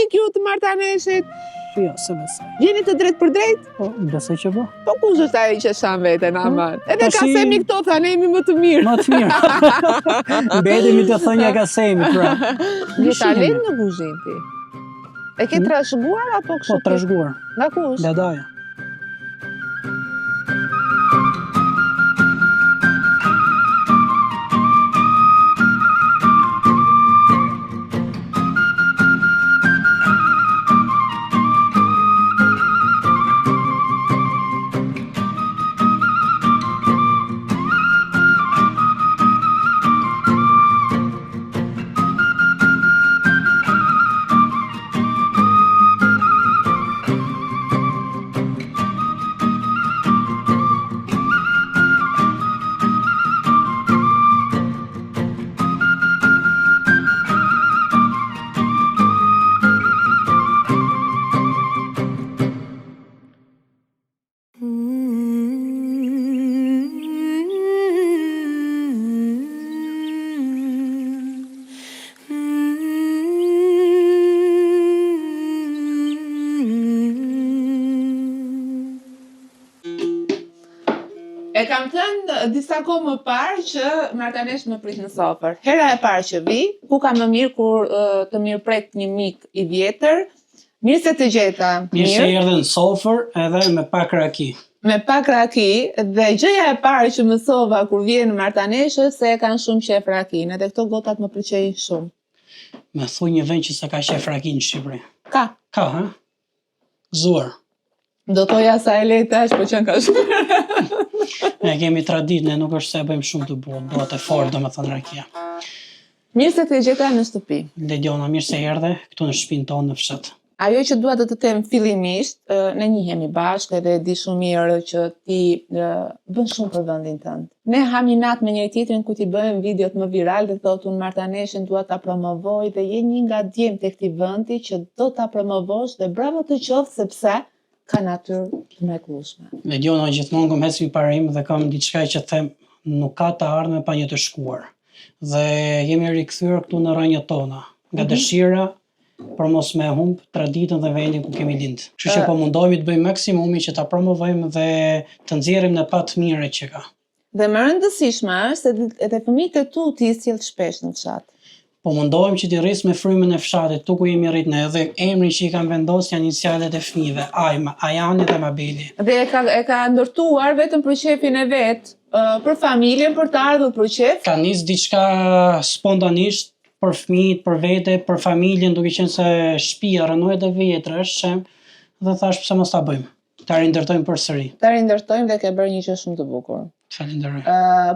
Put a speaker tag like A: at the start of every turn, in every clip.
A: mik ju të martaneshit?
B: Jo, se besoj.
A: Jeni të drejt për drejt?
B: Po, besoj që po.
A: Po kush është ai që shan veten aman? Edhe
B: Tashi-
A: Kasemi këto thanë jemi më të mirë.
B: Më të mirë. Mbetemi të thënja Kasemi, pra.
A: Je talent në kuzhinë ti. E ke trashëguar apo kështu?
B: Po, trashëguar.
A: Nga kush?
B: Dadaja.
A: E kam thënë disa kohë më parë që martanesh më prit në sofër. Hera e parë që vi, ku ka më mirë kur të mirë prek një mik i vjetër, mirë se të gjeta.
B: Mirë se erdhe në sofër edhe me pak raki.
A: Me pak raki, dhe gjëja e parë që mësova kur vjen në martaneshë se e kanë shumë qef rakin, edhe këto gotat më pëlqejnë shumë.
B: Me thuj një vend që se ka qef raki në Shqipëri.
A: Ka.
B: Ka, ha? Gëzuar.
A: Do toja sa e lehtë është, po që ka shumë.
B: Ne kemi traditë, ne nuk është se e bëjmë shumë të bukur, bëhet e fortë domethënë rakia.
A: Mirë se të gjeta në shtëpi.
B: Lediona, mirë se erdhe këtu në shtëpinë tonë në fshat.
A: Ajo që dua të them fillimisht, ne njihemi bashkë edhe di shumë mirë që ti bën shumë për vendin tënd. Ne ham inat me njëri tjetrin ku ti bëjmë videot më viral dhe thotë unë martaneshën dua ta promovoj dhe je një nga djemt e këtij vendi që do ta promovosh dhe bravo të qoftë sepse ka natyrë të mrekullueshme.
B: Lediona, gjithmonë kam hecë parim dhe kam diçka që them nuk ka të ardhme pa një të shkuar. Dhe jemi rikthyer këtu në rrënjët tona, nga dëshira për mos me humb traditën dhe vendin ku kemi lind. Kështu që po mundohemi të bëjmë maksimumi që ta promovojmë dhe të nxjerrim në pa të mirë që ka.
A: Dhe më rëndësishme është se edhe fëmijët e tu ti sjell shpesh në fshat.
B: Po mundohem që t'i rris me frymën e fshatit, tu ku jemi rrit ne, edhe emrin që i kam vendosur janë inicialet e fëmijëve, Ajma, Ajani dhe Mabeli.
A: Dhe e ka ndërtuar vetëm për qefin e vet, për familjen, për të ardhur për qef.
B: Ka nis diçka spontanisht për fëmijët, për vete, për familjen, duke qenë se shtëpia rënohet e vjetër është shem, dhe thash pse mos ta bëjmë. Ta rindërtojmë përsëri.
A: Ta rindërtojmë dhe ke bërë një gjë shumë të bukur.
B: Falenderoj.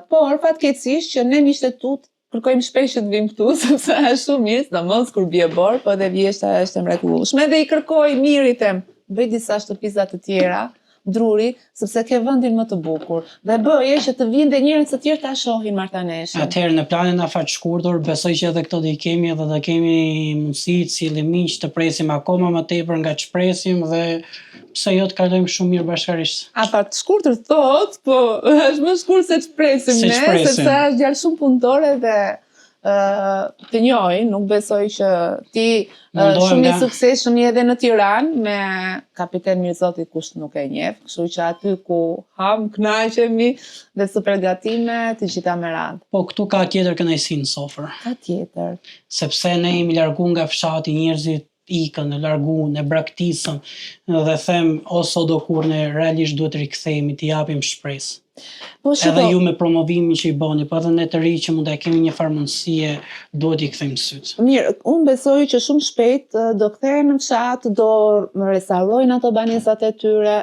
A: Por fatkeqësisht që ne miqtë tut kërkojmë shpesh që të vim këtu sepse është shumë mirë, sidomos kur bie bor, po edhe vjeshta është e mrekullueshme dhe i kërkoj miritem, bëj disa shtëpiza të tjera, druri, sepse ke vendin më të bukur dhe bëje që të vinë dhe njerëz të tjerë ta shohin martaneshën.
B: Atëherë në planin afat shkurtër, besoj që edhe këto do i kemi edhe do kemi mundësi të sillim miq të presim akoma më tepër nga ç'presim dhe pse jo të kalojmë shumë mirë bashkërisht.
A: Afat shkurtër thot, po është më shkurt se ç'presim ne, sepse është djalë shumë punëtore dhe të njohin, nuk besoj që ti shumë i suksesshëm je edhe në Tiranë me Kapiten Mirzoti kush nuk e njeh, kështu që aty ku ham kënaqemi dhe super gatime të gjitha me radhë.
B: Po këtu ka tjetër kënaqësi në sofër.
A: Ka tjetër.
B: Sepse ne jemi largu nga fshati, njerëzit ikën, e largu, ne braktisëm dhe them ose do kur ne realisht duhet rikthehemi, t'i japim shpresë.
A: Po,
B: edhe ju me promovimin që i bani, po edhe ne të ri që mund të kemi një farë mundësie, duhet i kthejmë syt.
A: Mirë, unë besoj që shumë shpejt do kthehen në fshat, do restaurojnë ato banesat e tyre,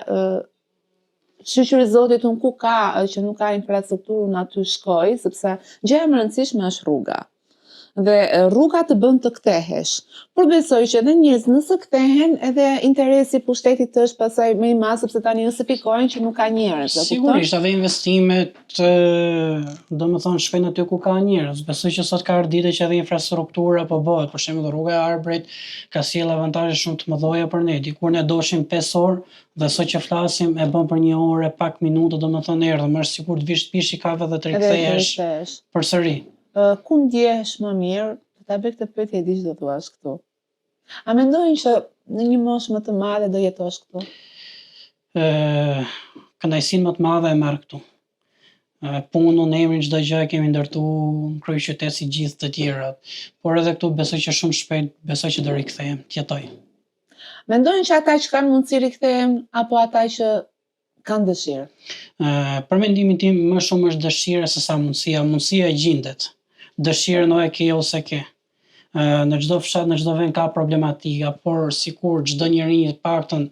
A: shqyri Zotit unë ku ka që nuk ka infrastrukturën aty shkoj, sepse gjëja më rëndësishme është rruga. Dhe rruga të bën të kthehesh. Por besoj që edhe njerëz nëse kthehen, edhe interesi pushtetit është pasaj më i madh sepse tani justifikohen që nuk ka njerëz.
B: Sigurisht, edhe investimet, domethënë shkojnë aty ku ka njerëz. Besoj që sot ka ardhur ditë që edhe infrastruktura po bëhet, për shembull rruga e Arbrit ka sjell avantazhe shumë të mëdha për ne. Dikur ne doshim 5 orë dhe sot që flasim e bën për 1 orë e pak minuta, domethënë erdhëm, është sikur të vish pish i kafe dhe të rikthehesh përsëri.
A: Ku ndjehesh më mirë, ta bëj këtë pyetje di ç'do thuash këtu. A mendojnë që në një moshë më të madhe do jetosh këtu?
B: Kënaqësinë më të madhe e merr këtu. Punën, emrin, çdo gjë e kemi ndërtu në kryeqytet si gjithë të tjerat, por edhe këtu besoj që shumë shpejt besoj që do rikthehem, të jetoj.
A: Mendojnë që ata që kanë mundësi rikthehen apo ata që kanë dëshirë?
B: Për mendimin tim më shumë është dëshira se sa mundësia. Mundësia e gjendet. Dëshirën o e ke ose ke. Në çdo fshat, në çdo vend ka problematika, por sikur çdo njeri të paktën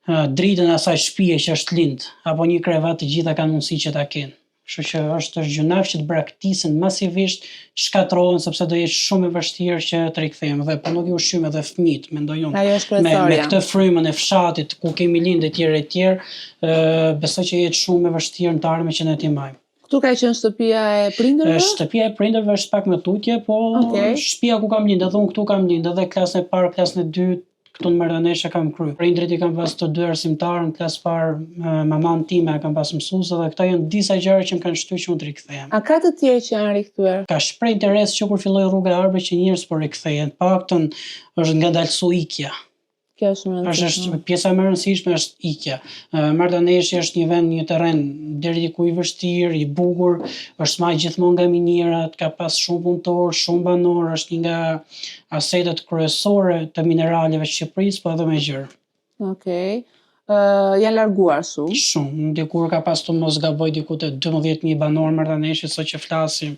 B: dritën e asaj shtëpie që është lind, apo një krevat, të gjitha kanë mundësi që ta kenë. Kështu që është gjunaf që të braktisën masivisht, shkatrohen sepse do jetë shumë e vështirë që të rikthehen dhe po nuk i ushqyem edhe fëmijët, mendoj unë.
A: Ajo është
B: Me
A: kryesorja.
B: këtë frymën e fshatit ku kemi lindë etj, besoj që jetë shumë e vështirë në të ardhmen që ne t'i majmë.
A: Këtu ka qenë shtëpia e prindërve?
B: Shtëpia e prindërve është pak më tutje, po
A: Okej.
B: shtëpia ku kam lindë, edhe unë këtu kam lindë, edhe klasën e parë, klasën e dytë, këtu në Marrëdhënie kam kryer. Prindrit i kam pas të dy arsimtarë, në klasë parë maman time e kam pas mësuese dhe këto janë disa gjëra që më kanë shtyr që unë të rikthehem.
A: A ka të tjerë që janë rikthyer?
B: Ka shpreh interes që kur filloi rruga e arbërit që njerëz po rikthehen. Paktën është ngadalsu ikja.
A: Kjo është më rëndësishme.
B: Është pjesa më e rëndësishme është ikja. Marrëdhënia është një vend, një terren deri diku i vështirë, i bukur, është marrë gjithmonë nga minierat, ka pas shumë punëtor, shumë banor, është një nga asetet kryesore të mineraleve të Shqipërisë, po edhe me gjërë.
A: Okej. Janë larguar shumë.
B: Shumë. Dikur ka pas të mos gaboj diku të 12.000 banor Marrëdhënie, sot që flasim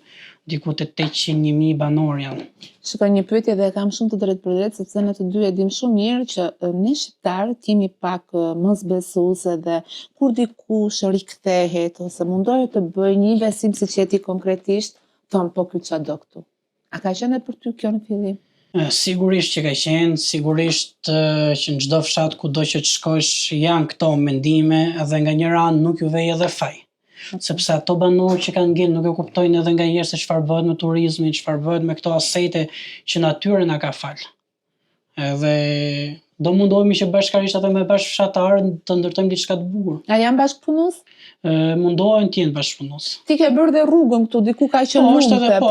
B: diku të 800.000 banor janë.
A: Shikoj, një pyetje dhe e kam shumë të drejtë për drejtë, sepse ne të dy e dim shumë mirë që ne shqiptarët jemi pak mosbesuese dhe kur dikush rikthehet ose mundohet të bëjë një investim siç je ti konkretisht, thon po ky ç'do këtu. A ka qenë për ty kjo në fillim?
B: Sigurisht që ka qenë, sigurisht që në çdo fshat kudo që të shkosh janë këto mendime edhe nga njëra anë nuk ju vej edhe faj. Sepse ato banorë që kanë ngel nuk e kuptojnë edhe nganjëherë se çfarë bëhet me turizmin, çfarë bëhet me këto asete që natyra na ka fal. Edhe do mundohemi që bashkarisht edhe me bashkëfshatarë të ndërtojmë diçka të bukur.
A: A janë bashkëpunues?
B: Mundohen të jenë bashkëpunues.
A: Ti ke bërë dhe rrugën këtu, diku ka qenë
B: është
A: lumte,
B: edhe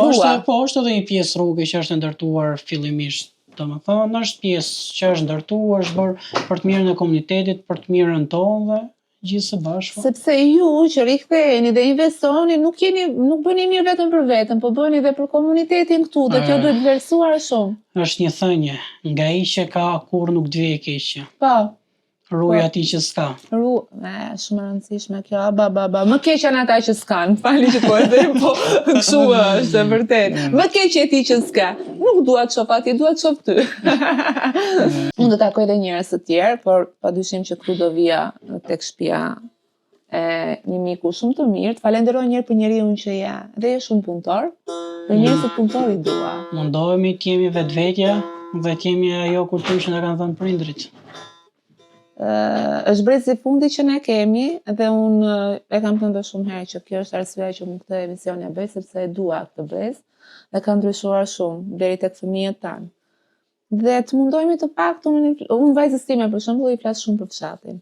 A: prua.
B: edhe një pjesë rruge që është ndërtuar fillimisht. Domethënë është pjesë që është ndërtuar, është bërë për të mirën e komunitetit, për të mirën tonë dhe gjithë së bashku.
A: Sepse ju që riktheheni dhe investoni nuk bëni mirë vetëm për veten, po bëni edhe për komunitetin këtu dhe kjo duhet vlerësuar shumë.
B: Është një thënie, nga ai që ka kurrë nuk të vijë e keqja.
A: Po.
B: Ruaj atij që s'ka.
A: Shumë e rëndësishme kjo, më keq janë ata që s'kan, fali që po e them, po kështu është, e vërtet. Më keq e ti që s'ka, nuk dua të shoh atje, dua të shoh ty. Unë do takoj edhe njerëz të tjerë, por padyshim që këtu do vija tek shtëpia e një miku shumë të mirë. Të falenderoj një herë për njeriu që ja, dhe je shumë punëtor. Dhe njerëzit punëtor i dua.
B: Mundohemi të jemi vetvetja dhe të jemi ajo kulturë që na kanë thënë prindrit.
A: Është brezi i fundit që ne kemi dhe unë e kam thënë dhe shumë herë që kjo është arsyeja që unë këtë emision ja bëj sepse e dua këtë brez dhe ka ndryshuar shumë deri tek fëmijët tanë. Dhe të mundohemi të paktën, unë vajzës time për shembull i flas shumë për fshatin.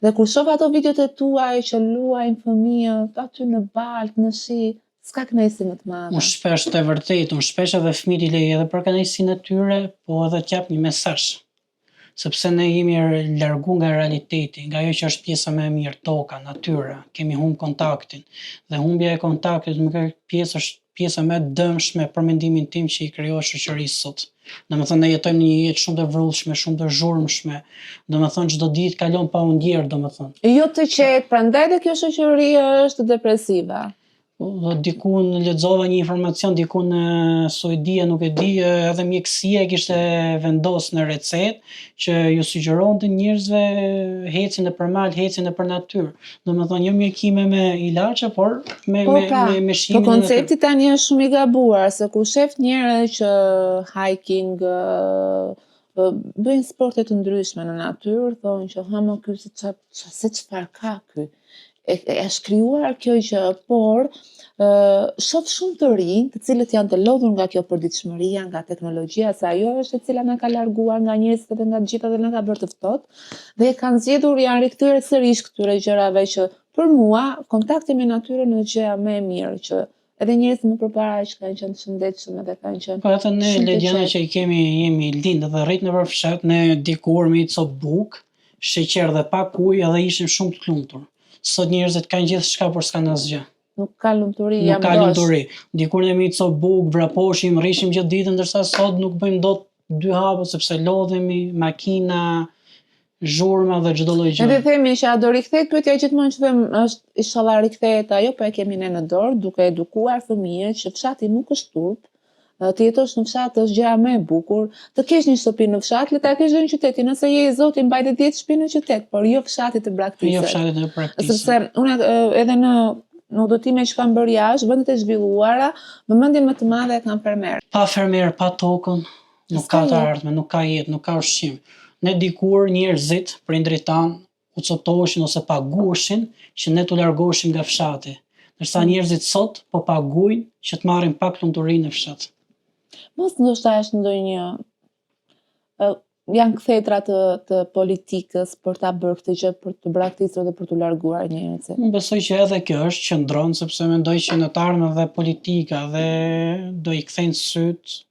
A: Dhe kur shoh ato videot e tuaj që luajnë fëmijët aty në balkë, në shi, s'ka kënaqësi më të madhe.
B: Unë shpesh të vërtet, unë shpesh edhe fëmijët i lej edhe për kënaqësinë e tyre, po edhe t'jap një mesazh. Sepse ne jemi largu nga realiteti, nga ajo që është pjesa më e mirë, toka, natyra, kemi humb kontaktin. Dhe humbja e kontaktit me këtë pjesë është pjesa më e dëmshme për mendimin tim që i krijohet shoqërisë sot. Domethënë ne jetojmë një jetë shumë të vrrullshme, shumë të zhurmshme. Domethënë çdo ditë kalon pa u ndjer, domethënë.
A: Jo të qetë, prandaj dhe kjo shoqëri është depresiva.
B: Diku në lexova një informacion, diku në Suedi, nuk e di, edhe mjekësia e kishte vendosur në recetë që ju sugjeronte njerëzve hecin nëpër mal, hecin nëpër natyrë. Domethënë jo mjekime me ilaçe, por me shimin.
A: Po koncepti tani është shumë i gabuar, se kur shef njerëz që hiking, bëjnë sporte të ndryshme në natyrë, thonë që më ky se çfarë ka ky. E është krijuar kjo gjë, por shoh shumë të rinj, të cilët janë të lodhur nga kjo përditshmëria, nga teknologjia, se ajo është e cila na ka larguar nga njerëzit dhe nga të gjitha dhe na ka bërë të ftohtë, dhe e kanë zgjedhur, janë rikthyer sërish këtyre gjërave që për mua kontakti me natyrën është gjëja më e mirë që edhe njerëz më përpara që kanë qenë të shëndetshëm edhe kanë qenë
B: Po edhe ne
A: shumë të
B: Lediana
A: qetë.
B: që i jemi lindë dhe rrit nëpër fshat, ne dikur me i cop bukë, sheqer dhe pak ujë edhe ishim shumë të lumtur. Sot njerëzit kanë gjithçka por s'kan asgjë.
A: Nuk ka lumturi,
B: Nuk
A: jam
B: ka
A: dosh.
B: lumturi. Dikur ne me i cop bukë, vraposhim, rrishim gjithë ditën, ndërsa sot nuk bëjmë dot 2 hapë sepse lodhemi, makina, zhurma dhe çdo lloj
A: Ne
B: gjë.
A: të themi që a do rikthehet pyetja gjithmonë që them është inshallah rikthehet ajo, po e kemi ne në dorë duke edukuar fëmijët që fshati nuk është turp, të jetosh në fshat është gjëja më e bukur, të kesh një shtëpi në fshat, le ta kesh edhe në qytet, nëse je i Zotit mbajtë 10 shtëpi në qytet, por jo fshati të
B: Jo
A: braktisë.
B: fshatit në praktikë.
A: Sepse unë edhe në udhëtime që kam bërë jashtë, vendet e zhvilluara, vëmendjen më të madhe e kanë fermer.
B: Pa fermer, pa tokën, nuk ka të ardhme, nuk ka jetë, nuk ka ushqim. Ne dikur njerëzit, prindrit tanë, u coptoheshin ose paguheshin që ne t'u largoheshim nga fshati. Ndërsa njerëzit sot po paguajnë që të marrin pak lumturi në fshat.
A: Mos ndoshta është ndonjë janë kthetra të politikës për ta bërë këtë gjë për të braktisur dhe për t'u larguar njerëzit.
B: Unë besoj që edhe kjo është qëndron sepse mendoj që në të ardhmen dhe politika dhe do i kthejnë syt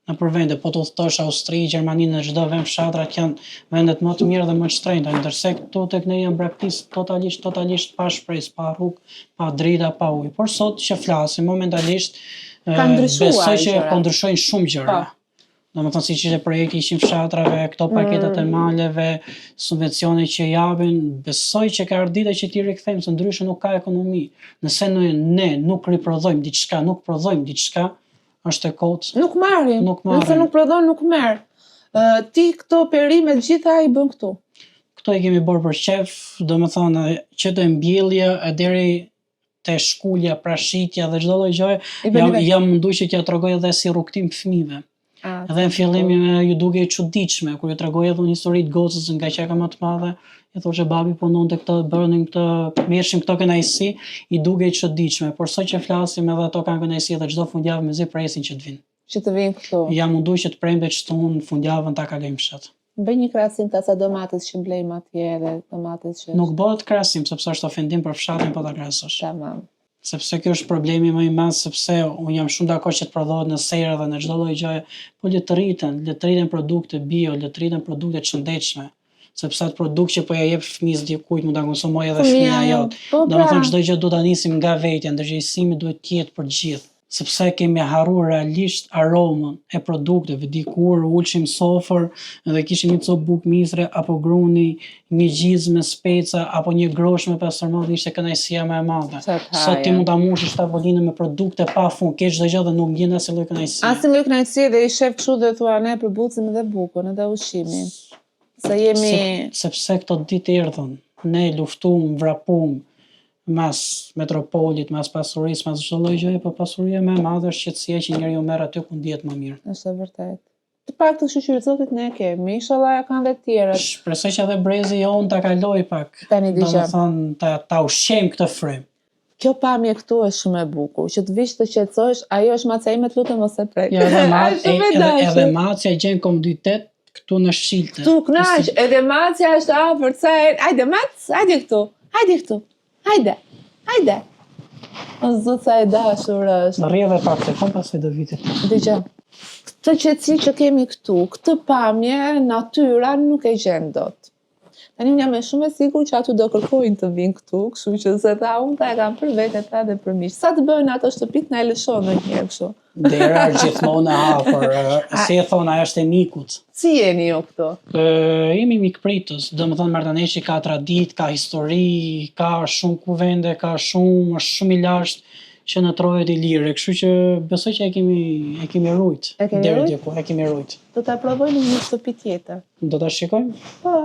B: nëpër vende, po të udhëtosh Austri, Gjermani, në çdo vend fshatrat janë vendet më të mira dhe më të shtrenjta, ndërsa këtu tek ne janë braktisë totalisht pa shpresë, pa rrugë, pa drita, pa ujë. Por sot që flasim momentalisht
A: Ka ndryshuar
B: besoj që
A: gjërat.
B: po ndryshojnë shumë gjëra. Domethënë siç ishte projekti i fshatrave, këto paketet e maleve, subvencionet që japin, besoj që ka ardhur dita që t'i rikthejmë, se ndryshe nuk ka ekonomi. Nëse ne nuk riprodhojmë diçka, nuk prodhojmë diçka, është e kotë.
A: Nuk marrim.
B: Nuk marrim.
A: Nëse nuk prodhon, nuk merr. Ti këto perime gjitha i bën këtu.
B: Këto i kemi bërë për qef, domethënë që të mbjellja e deri te shkulja, prashitja dhe çdo lloj gjëje, jam munduar që t'ja tregoj edhe si rrugtim fëmijëve. Edhe në fillim ju duke e çuditshme, kur ju tregoj edhe një histori të gocës nga që e kam më të madhe, i thoshte babi punonte këtë, bënin këtë, merrshim këto kënaqësi, i duke e çuditshme, por sot që flasim edhe ato kanë kënaqësi dhe çdo fundjavë mezi presin që të vinë.
A: Që të vinë këtu.
B: Jam munduar që të premte çtun fundjavën ta kalojmë fshat.
A: Bëj një krahasim të asaj domates që blejmë atje dhe domates që
B: Nuk bëhet krahasim sepse është ofendim për fshatin po ta krahasosh.
A: tamam.
B: Sepse kjo është problemi më i madh, sepse unë jam shumë dakord që të prodhohet në serë dhe në çdo lloj gjëje, po le të rriten produkte bio, le të rriten produkte të shëndetshme, sepse atë produkt që po ja jep fëmijës dikujt mund ta konsumojë edhe fëmia jot. Domethënë çdo gjë duhet ta nisim nga vetja, ndërgjegjësimi duhet të jetë për gjithë, sepse kemi harruar realisht aromën e produkteve. Dikur ulshim sofër dhe kishim një copë bukë misre apo gruni, një gjizë me speca apo një grosh me pastërma dhe ishte kënaqësia më e madhe. Sot ti mund ta mushësh tavolinën me produkte pafund, ke çdo gjë dhe nuk gjen asnjë lloj kënaqësie.
A: Asnjë lloj kënaqësie dhe i shef kështu dhe thua ne përbucim edhe bukën, edhe ushqimin. Se jemi
B: sepse këto ditë erdhën, ne luftuam, vrapum mas metropolit, mas pasurisë, mas çdo lloj gjëje, po pasuria më e madhe është qetësia që njeriu merr aty ku ndihet më mirë.
A: Është e vërtetë. Të paktën shoqërizotit ne e kemi, inshallah ja kanë dhe të tjerët.
B: Shpresoj që edhe brezi jon ta kaloj pak.
A: Tani dëgjoj.
B: Domethënë ta ushqejmë këtë frym.
A: Kjo pamje këtu është shumë e bukur, që të vish të qetësohesh, ajo është maca ime, të lutem mos e prek.
B: Ja,
A: Shumë e dashur.
B: edhe macja gjen komoditet këtu në Shilte.
A: Tu knaq, edhe macja është afër, ca hajde mac, hajde këtu. Hajde këtu. Hajde. O zot sa e dashur është.
B: Rrjedh pak se kom pasoj do vitit.
A: Dëgjoj. Këtë qetësi që kemi këtu, këtë pamje, natyra nuk e gjen dot. Tani unë jam e shumë e sigurt që aty do kërkojnë të vinë këtu, kështu që se tha unë ta e kam për vete ta dhe për miq. Sa të bëjnë ato shtëpit na e lëshon ndonjëherë kështu.
B: Dera gjithmonë e hapur, si e thon ajo është e mikut.
A: Si jeni ju këtu?
B: Jemi mikpritës, domethënë Martaneshi ka traditë, ka histori, ka shumë kuvende, është shumë i lashtë që në trojet i lirë, kështu që besoj që e kemi rujt. Deri diku, e kemi rujt.
A: Do ta provojmë në një shtëpi tjetër.
B: Do ta shikojmë?
A: Po.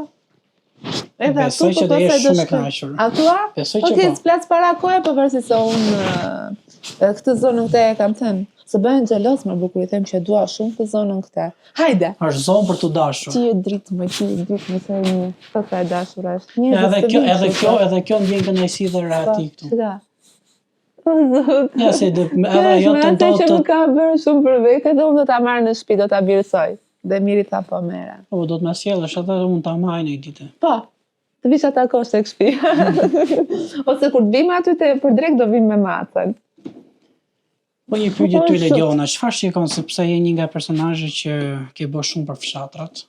A: Edhe atu
B: Besoj që do jesh shumë e kënaqur.
A: Atua?
B: Besoj
A: Po
B: që
A: ti
B: po.
A: s'plac para kohë, pavarësisht se unë këtë zonën këtë e kam thënë. Se bëhen xhelos më bukur, i them që dua shumë këtë zonën këtë. Hajde.
B: Është zonë për të dashur.
A: Ti je dritë më se një sa e dashur është.
B: Edhe kjo ndjen kënaqësi dhe rehati këtu.
A: Çka?
B: Ja se edhe ajo tenton
A: që nuk ka bërë shumë për vete dhe unë do ta marr në shtëpi, do ta birësoj. Dhe miri tha po mera.
B: Po do të më sjellësh edhe unë ta marr një ditë.
A: Po. Të vish ata kosh tek shtëpi. Ose kur të vim aty për drek do vim me macën.
B: Po një pyetje ty Lediona, çfarë shikon sepse je një nga personazhet që ke bërë shumë për fshatrat,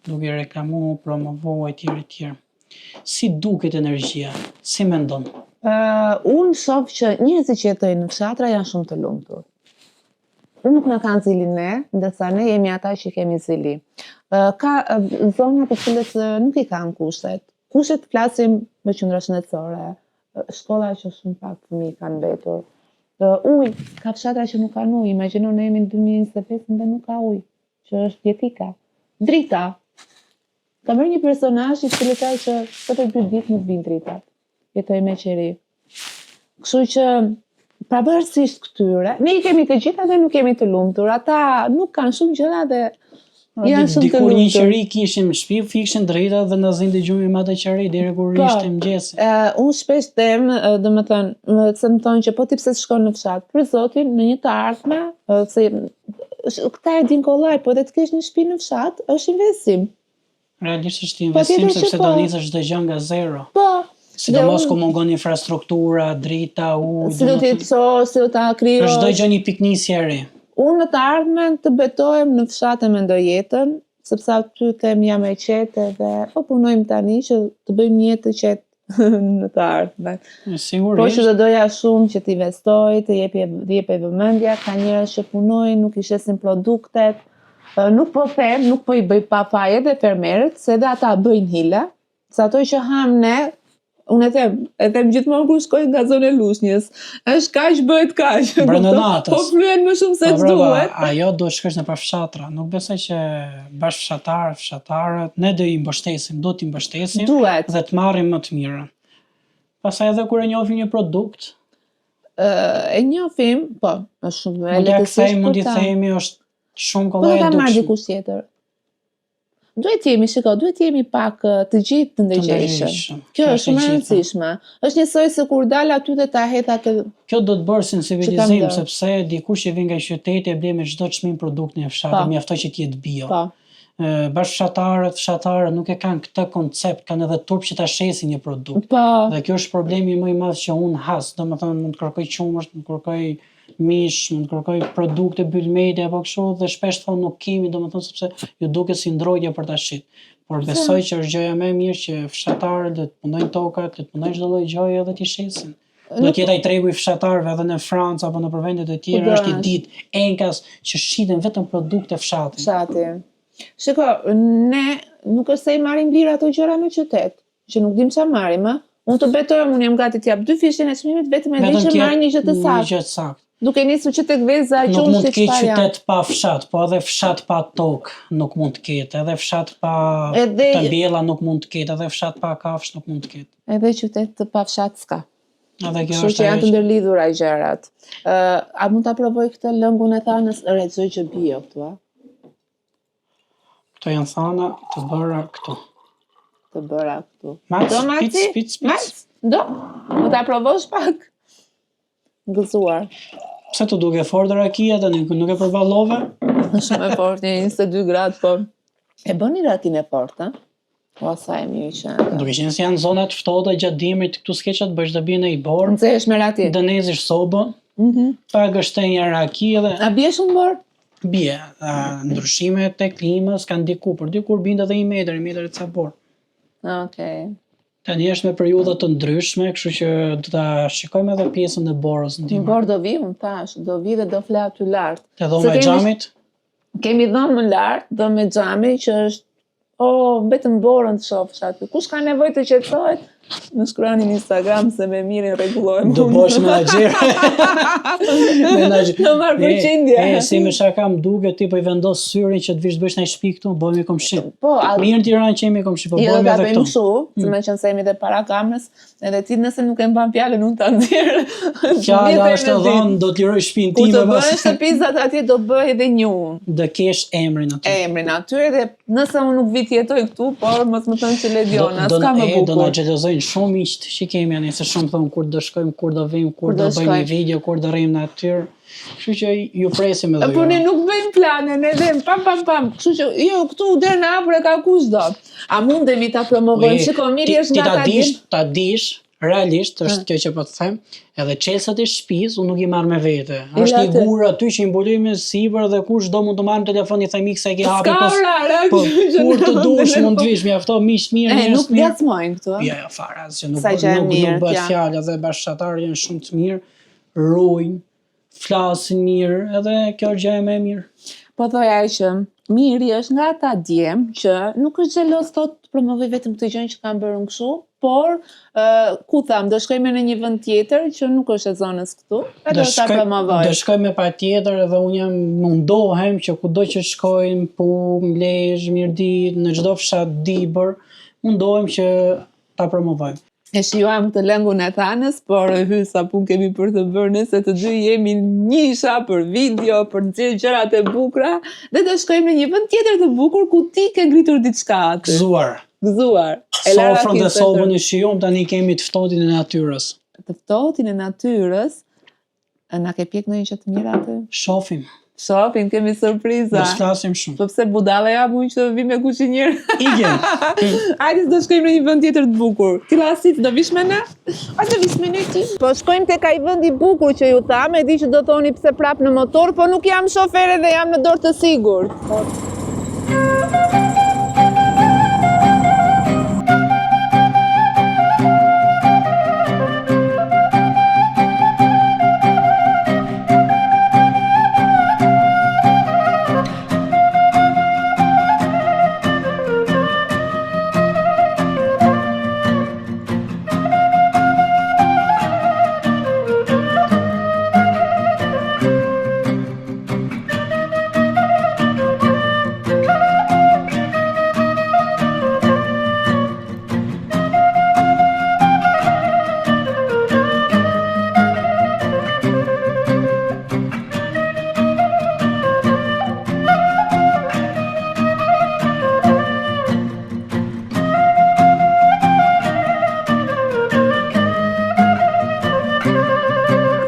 B: duke reklamuar, promovuar etj. Si duket energjia? Si mendon?
A: Unë shoh që njerëzit që jetojnë në fshatra janë shumë të lumtur. Nuk na kanë zili ne, ndërsa ne jemi ata që kemi zili. Ka zona të cilët nuk i kanë kushtet. Kushtet flasim me qendra shëndetësore, shkolla që shumë pak fëmijë kanë mbetur. Ujë, ka fshatra që nuk kanë ujë. Imagjino ne jemi në 2025 dhe nuk ka ujë, që është jetika. Drita. Ka mërë një personazh i cili thaj që për 2 ditë nuk vin dritat. Jetoj me qeri. Kështu që pavarësisht këtyre, ne i kemi të gjitha dhe nuk kemi të lumtur. Ata nuk kanë shumë gjëra dhe janë shumë të
B: Dikur
A: lumtur.
B: një qeri kishim në shtëpi, fikshin drejtat dhe na zin dëgjojmë me atë qeri deri kur ishte mëngjesi.
A: Unë shpesh them, domethënë, se më thonë që po ti pse shkon në fshat, për zotin në një të ardhme, se këta e din kollaj, po edhe të kesh një shtëpi në fshat, është investim.
B: Realisht është investim sepse do nisësh çdo gjë nga zero.
A: Po.
B: Sidomos ku mungon infrastruktura, drita, ujë.
A: Si do t'i çosh, si do ta krijosh.
B: Çdo gjë një piknisje e re.
A: Unë në të ardhmen të betohem në fshat e mendoj jetën, sepse aty them jam e qetë dhe po punojmë tani që të bëjmë një jetë të qetë në të ardhmen.
B: Sigurisht.
A: Po që do doja shumë që t'investoj, të jepi vëmendje, ka njerëz që punojnë, nuk i shesin produktet. Nuk po them, nuk po i bëj pa faj edhe fermerët, se edhe ata bëjnë hile, se ato që ham ne, unë e them gjithmonë kur shkoj nga zona e Lushnjës, është kaq bëhet kaq.
B: Brenda natës.
A: Po flyen më shumë se ç'duhet.
B: Ajo do shkosh në fshatra, nuk besoj që bash fshatarët, ne do i mbështesim, do t'i mbështesim
A: Duhet.
B: dhe të marrim më të mirën. Pastaj edhe kur e njohim një produkt,
A: e njohim, po, është shumë e
B: lehtësisht mund t'i themi është shumë kollaj
A: dukshme. Po ta marr
B: dukshme.
A: dikush tjetër. Duhet jemi pak të gjithë të ndërgjegjshëm. Kjo është shumë e rëndësishme. Është njësoj se kur dal aty dhe ta hedh atë.
B: Kjo do të bërë si në civilizim, sepse dikush që vjen nga qyteti e ble me çdo çmim produktin e fshatit, mjaftoj që të jetë bio. Bash fshatarët nuk e kanë këtë koncept, kanë edhe turp që ta shesin një produkt. Dhe kjo është problemi më i madh që unë has, domethënë mund të kërkoj qumësht, mund të kërkoj mish, mund të kërkoj produkte byllmeti apo kështu dhe shpesh thonë nuk kemi, domethënë sepse ju duket si ndrojtje për ta shit. Por besoj që është gjëja më e mirë që fshatarët të punojnë tokat, të punojnë çdo lloj gjëje edhe t'i shesin. Do të jetë ai tregu i fshatarëve edhe në Francë apo në vendet e tjera është i ditë enkas që shiten vetëm produkte fshati. Shiko, ne nuk është se i marrim lirë ato gjëra në qytet, që nuk dim çfarë marrim, Unë të betohem, unë jam gati t'jap 2 fishin e çmimit vetëm e di që marr një gjë të saktë. Duke nisur që tek veza qumshit. Nuk mund të ketë qytet pa fshat, po edhe fshat pa tokë nuk mund të ketë, edhe fshat pa tabela nuk mund të ketë, edhe fshat pa kafsh nuk mund të ketë.
A: Edhe qytet pa fshat s'ka.
B: Kështu
A: që janë të ndërlidhura gjërat. A mund ta provoj këtë lëngun e thanës, lexoj që bio këtu, a?
B: Këto janë thana të bëra këtu.
A: Të bëra këtu.
B: Spic.
A: Do, më ta provosh pak. Gëzuar.
B: Pse të duke fort rakia tani, nuk e përballove?
A: Shumë e fort, 22 gradë, po. E bëni rakin e fort, a? O, sa e mirë që.
B: Duke qenë se janë zonat ftohta gjatë dimrit, këtu s'keqat bësh të bie në i borë.
A: Nxehesh me rati.
B: Dënezish sobën. Pa gështenja raki dhe.
A: A bie shumë borë?
B: Bie. Ndryshimet e klimës kanë dikur binde edhe 1 metër, 1 metër e ca borë.
A: Okej.
B: Tani është me periudha të ndryshme, kështu që do ta shikojmë edhe pjesën e borës në dimër.
A: Në borë do vi, unë thash, do vi dhe do fle aty lart.
B: Te dhoma e xhamit?
A: Kemi dhomën lart, dhomën e xhamit që është vetëm borën të shofsh aty. Kush ka nevojë të qetësohet? Në shkruani në Instagram se me mirin rregullojmë.
B: Do bosh menaxher.
A: Do marr përqindje.
B: Si më shaka më duket ti po i vendos syrin që të vish të bësh në shtëpi këtu, bëhemi komshi.
A: Po,
B: mirë në Tiranë që jemi komshi, po bëhemi edhe këtu.
A: Jo, se më qenë se jemi edhe para kamerës, edhe ti nëse nuk e mban fjalën unë ta nxjerr.
B: Fjala është e dhënë, do të liroj shtëpinë time.
A: Kur të bësh shtëpizat atje do bëj edhe një unë.
B: Do kesh emrin aty.
A: Emrin aty dhe nëse unë nuk vi të jetoj këtu, por mos më thon që Lediona, s'ka më bukur.
B: Do na xhelozojnë shumë miq që kemi anë, se shumë thon kur do shkojmë, kur do vim, kur do bëjmë një video, kur do rrim në natyrë. Kështu që ju presim edhe ju.
A: Po ne nuk bëjmë plane, ne vëm pam. Kështu që jo këtu deri në afër ka kushdo. A mundemi ta promovojmë? Shikoj, mirë është nga
B: ta dish realisht është kjo që po të them, edhe çelësat e shtëpisë unë nuk i marr me vete.
A: I
B: Është
A: la
B: një
A: te.
B: gur aty që i mbuloj me sipër dhe kushdo mund të marrë në telefon i them mik se e ke hapur
A: S'ka orare,
B: po
A: që
B: kur të
A: në
B: dush
A: telefon.
B: mund të vish mjafto miq mirë,
A: E,
B: njerëz
A: nuk
B: mirë.
A: gacmojnë këtu.
B: Jo, jo, fare, asgjë nuk
A: Sa që e
B: nuk
A: mirë,
B: bëhet
A: ja.
B: fjalë, edhe bashkëtarët janë shumë të mirë, rrojnë, flasin mirë, edhe kjo është gjë më e mirë.
A: Po thoja që Miri është nga ata djem që nuk është xhelos thot të promovoj vetëm këtë gjë që kanë bërë kështu, por ku tham, do shkojmë në një vend tjetër që nuk është e zonës këtu, edhe ta promovoj.
B: Do shkojmë patjetër edhe unë jam mundohem që kudo që shkojmë, Pum, Lezhë, Mirdit, në çdo fshat dibër, mundohem që ta promovojmë.
A: E shijuam këtë lëngun e thanës, por hy sa pun kemi për të bërë nëse të dy jemi njisha për video, për nxjerr gjërat e bukura, dhe do shkojmë në një vend tjetër të bukur ku ti ke ngritur diçka aty. Gëzuar.
B: Sofrën dhe sobën e shijom, tani kemi të ftohtin e natyrës.
A: Të ftohtin e natyrës, na ke pjek ndonjë gjë të mirë aty?
B: Shofim,
A: Kemi surpriza.
B: do s'flasim shumë.
A: Po pse budalla jam unë që vi me kuzhinier.
B: Igem.
A: Hajde do shkojmë në një vend tjetër të bukur. Ti Lasit do vish me ne? A do vish me ne ti? Po shkojmë tek ai vend i bukur që ju tham, e di që do thoni pse prap në motor, po nuk jam shofere dhe jam në dorë të sigurt.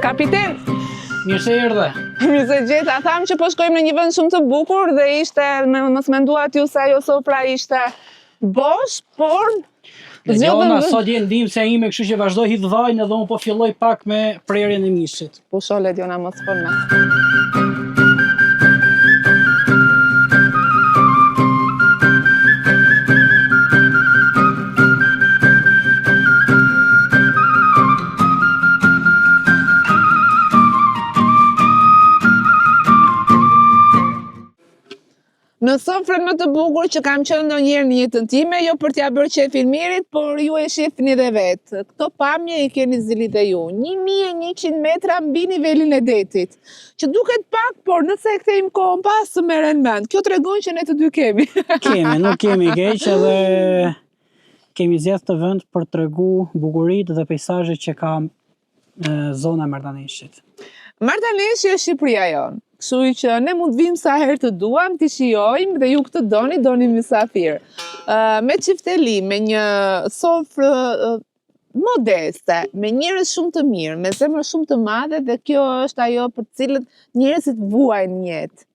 A: Kapiten,
B: Mirë se erdhe.
A: mirë se gjeta, tham që po shkojmë në një vend shumë të bukur dhe ishte, mos menduat ju se ajo sofra ishte bosh, por
B: Leona, sot je ndihmëse ime, kështu që vazhdo hidh vajin edhe unë po filloj pak me prerjen e mishit.
A: Po shole Diona mos fol me. Në sofrën më të bukur që kam qenë ndonjëherë në jetën time, jo për t'ja bërë qefin Mirit, por ju e shihni dhe vetë. Këto pamje i keni zili dhe ju. 1100 metra mbi nivelin e detit. Që duket pak, por nëse e kthejmë kohën pas të merren mend. Kjo tregon që ne të dy kemi.
B: Nuk kemi keq edhe kemi zgjedhur të vend për tregu bukuritë dhe peizazhet që ka zona e Mardaneshit.
A: Mardaneshi është Shqipëria jonë. Kështu që ne mund vim sa herë të duam, t'i shijojmë dhe ju këtë doni mysafir. Me qifteli, me një sofrë modeste, me njerëz shumë të mirë, me zemër shumë të madhe dhe kjo është ajo për cilët njerëzit vuajnë në jetë.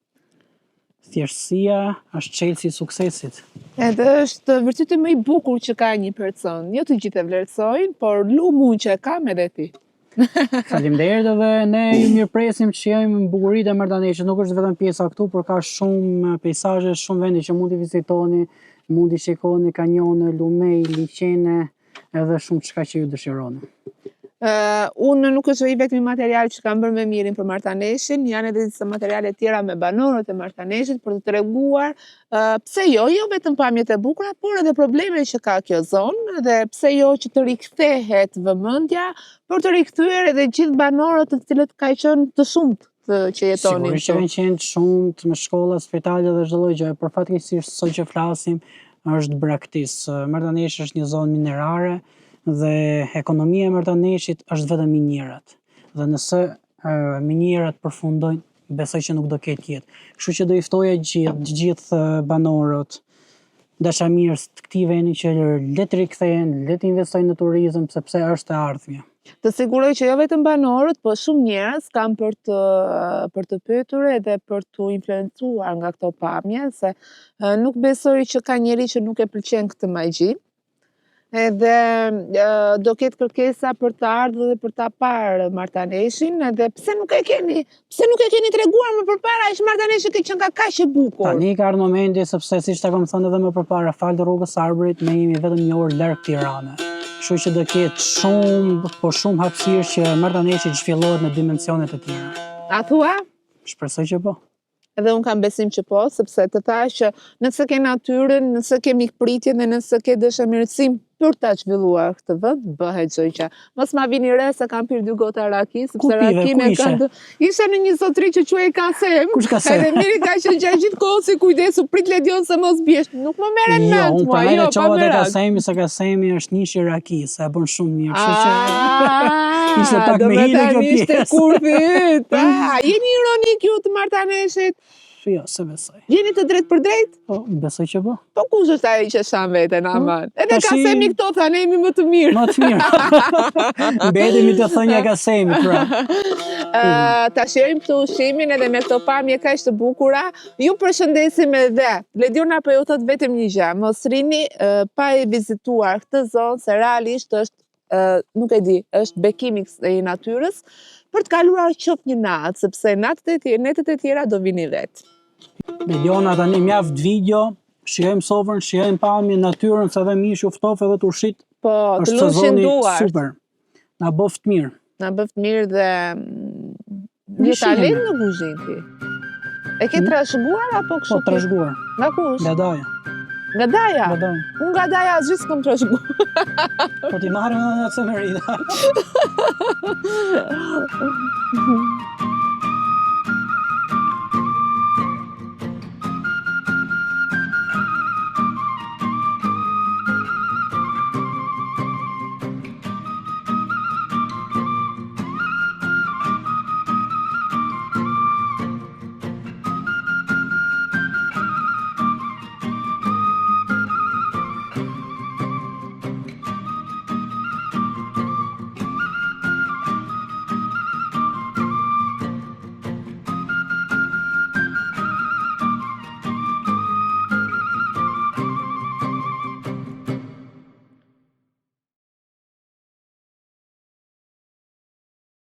B: Thjeshtësia është çelësi i suksesit.
A: Edhe është vërtetë më i bukur që ka një person. Jo të gjithë e vlerësojnë, por lumun që e kam edhe ti.
B: Faleminderit edhe ne ju mirëpresim që shijojmë bukuritë e Mardaneshit. Nuk është vetëm pjesa këtu, por ka shumë peizazhe, shumë vende që mund t'i vizitoni, mund t'i shikoni kanjone, lumej, liqene, edhe shumë çka që ju dëshironi.
A: Unë nuk është vetëm material që kam bërë me Mirin për Martaneshin, janë edhe disa materiale tjera me banorët e Martaneshit për të treguar pse jo vetëm pamjet e bukura, por edhe problemet që ka kjo zonë dhe pse jo që të rikthehet vëmendja për të rikthyer edhe gjithë banorët të cilët ka qenë të shumtë që jetonin.
B: Sigurisht që kanë qenë të shumtë me shkolla, spitale dhe çdo lloj gjëje, por fatkeqësisht sot që flasim është braktisë. Martaneshi është një zonë minerare dhe ekonomia e Martaneshit është vetëm minierat. Dhe nëse minierat përfundojnë, besoj që nuk do ketë jetë. Kështu që do i ftoja gjithë banorët, dashamirës të këtij vendi që le të rikthehen, le të investojnë në turizëm sepse është e ardhmja.
A: Të siguroj që jo vetëm banorët, po shumë njerëz kanë për të pyetur edhe për të influencuar nga këto pamje, se nuk besoj që ka njeri që nuk e pëlqen këtë magji. Edhe do ketë kërkesa për të ardhur dhe për ta parë martaneshin, edhe pse nuk e keni treguar më përpara, që martaneshi ke qenë kaq e bukur.
B: Tani ka ardhur momenti sepse siç ta kam thënë edhe më përpara, fal rrugës Arbrit, ne jemi vetëm një orë larg Tiranës. Kështu që do ketë shumë hapësirë që martaneshi të zhvillohet në dimensione të tjera.
A: A thua?
B: Shpresoj që po.
A: Edhe unë kam besim që po, sepse të thash që nëse ke natyrën, nëse ke mikpritje dhe nëse ke dëshëmirësim për ta zhvilluar këtë vend, bëhet çdo gjë. Mos ma vini re se kam pirë 2 gota raki, sepse rakin e kam. Isha në një zotëri që quhej Kasem.
B: Kush Kasem?
A: Edhe miri ka qenë gjatë gjithë kohës si kujdesu, prit ledion se mos biesh. Nuk më merren mend mua, jo, pa merak.
B: Kasemi, se Kasemi është nishi i rakisë, e bën shumë mirë, kështu që ishte pak me hile kjo pjesë.
A: Ishte kurthi yt. Jeni ironik ju të martaneshit.
B: Jo, se besoj.
A: Jeni të drejt për drejt?
B: Po, besoj që po.
A: Po kush është ai që shan veten aman? Edhe Kasemi këto thanë jemi më të mirë.
B: Më të mirë. Mbetemi të thënja Kasemi, pra.
A: Ta shijojmë këtë ushqimin edhe me këto pamje kaq të bukura. Ju përshëndesim edhe. Lediona po ju thot vetëm një gjë, mos rrini pa e vizituar këtë zonë se realisht është nuk e di, është bekimi i natyrës për të kaluar qoftë një natë, sepse netët e tjera do vini vetë.
B: Lediona tani mjaft video, shijojmë sofrën, shijojmë pamjen, natyrën, se edhe mishi u ftof edhe të ushit.
A: Po, të lushin duart.
B: Super. Na bëft mirë.
A: Na bëft mirë dhe një talent në kuzhinë ti. E ke trashëguar apo kështu?
B: Po, trashëguar.
A: Nga kush?
B: Nga Daja.
A: Nga Daja?
B: Nga Daja.
A: Unë nga Daja asgjë s'kam trashëguar.
B: Po ti marrë në Cemerida.